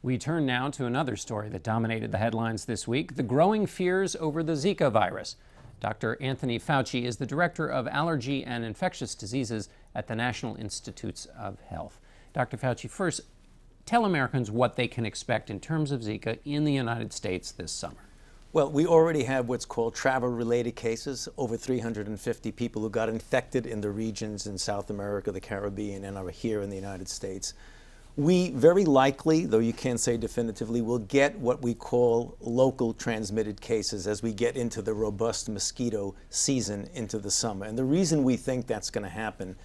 We turn now to another story that dominated the headlines this week, the growing fears over the Zika virus. Dr. Anthony Fauci is the director of Allergy and Infectious Diseases at the National Institutes of Health. Dr. Fauci, first, tell Americans what they can expect in terms of Zika in the United States this summer. Well, we already have what's called travel-related cases, over 350 people who got infected in the regions in South America, the Caribbean, and are here in the United States. We very likely, though you can't say definitively, will get what we call local transmitted cases as we get into the robust mosquito season into the summer. And the reason we think that's going to happen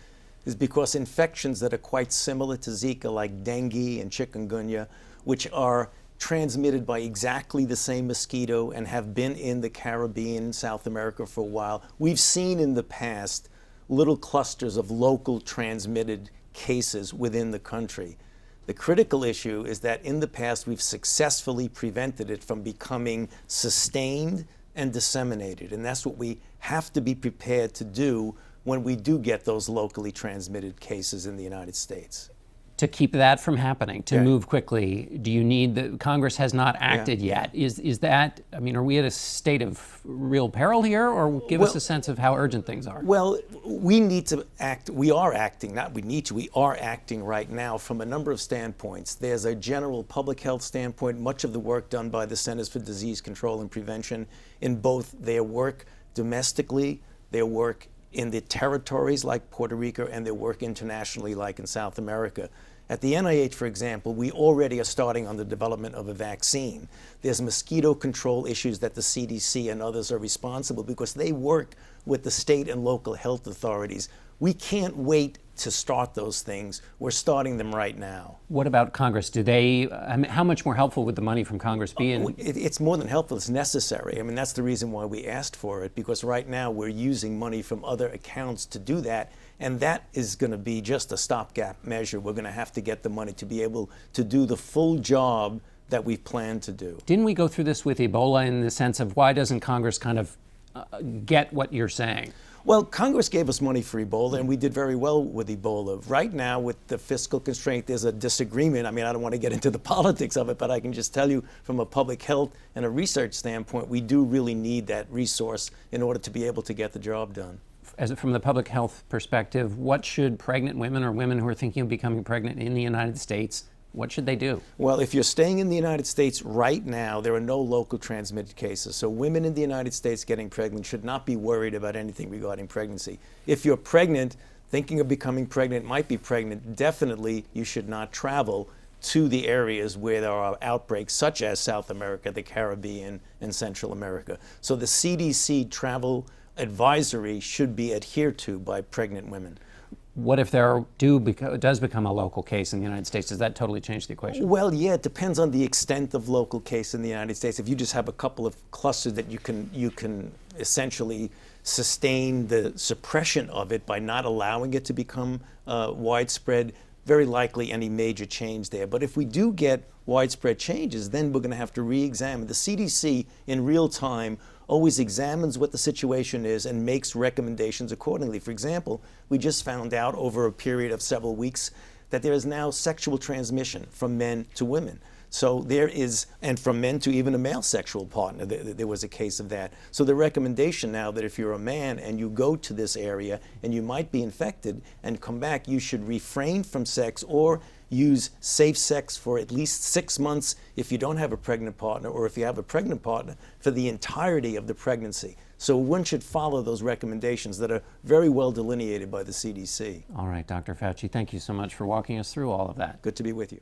is because infections that are quite similar to Zika, like dengue and chikungunya, which are transmitted by exactly the same mosquito and have been in the Caribbean, South America for a while, we've seen in the past little clusters of local transmitted cases within the country. The critical issue is that in the past we've successfully prevented it from becoming sustained and disseminated, and that's what we have to be prepared to do when we do get those locally transmitted cases in the United States. To keep that from happening, to move quickly, do you need Congress has not acted yet. Is that, I mean, are we at a state of real peril here, or give us a sense of how urgent things are? Well, we need to act, we are acting, not we need to, we are acting right now from a number of standpoints. There's a general public health standpoint, much of the work done by the Centers for Disease Control and Prevention in both their work domestically, their work in the territories like Puerto Rico, and their work internationally like in South America. At the NIH, for example, we already are starting on the development of a vaccine. There's mosquito control issues that the CDC and others are responsible because they work with the state and local health authorities. We can't wait to start those things. We're starting them right now. What about Congress? Do they, I mean, how much more helpful would the money from Congress be? It's more than helpful, it's necessary. I mean, that's the reason why we asked for it, because right now we're using money from other accounts to do that, and that is going to be just a stopgap measure. We're going to have to get the money to be able to do the full job that we've planned to do. Didn't we go through this with Ebola in the sense of why doesn't Congress kind of get what you're saying? Well, Congress gave us money for Ebola, and we did very well with Ebola. Right now, with the fiscal constraint, there's a disagreement. I mean, I don't want to get into the politics of it, but I can just tell you from a public health and a research standpoint, we do really need that resource in order to be able to get the job done. From the public health perspective, what should pregnant women or women who are thinking of becoming pregnant in the United States, what should they do? Well, if you're staying in the United States right now, there are no local transmitted cases. So women in the United States getting pregnant should not be worried about anything regarding pregnancy. If you're pregnant, thinking of becoming pregnant, might be pregnant, definitely you should not travel to the areas where there are outbreaks, such as South America, the Caribbean, and Central America. So the CDC travel advisory should be adhered to by pregnant women. What if there does become a local case in the United States? Does that totally change the equation? Well, yeah, it depends on the extent of local case in the United States. If you just have a couple of clusters that you can essentially sustain the suppression of it by not allowing it to become widespread, very likely any major change there. But if we do get widespread changes, then we're going to have to re-examine. The CDC in real time always examines what the situation is and makes recommendations accordingly. For example, we just found out over a period of several weeks that there is now sexual transmission from men to women. So there is, and from men to even a male sexual partner, there was a case of that. So the recommendation now that if you're a man and you go to this area and you might be infected and come back, you should refrain from sex or use safe sex for at least 6 months if you don't have a pregnant partner, or if you have a pregnant partner, for the entirety of the pregnancy. So one should follow those recommendations that are very well delineated by the CDC. All right, Dr. Fauci, thank you so much for walking us through all of that. Good to be with you.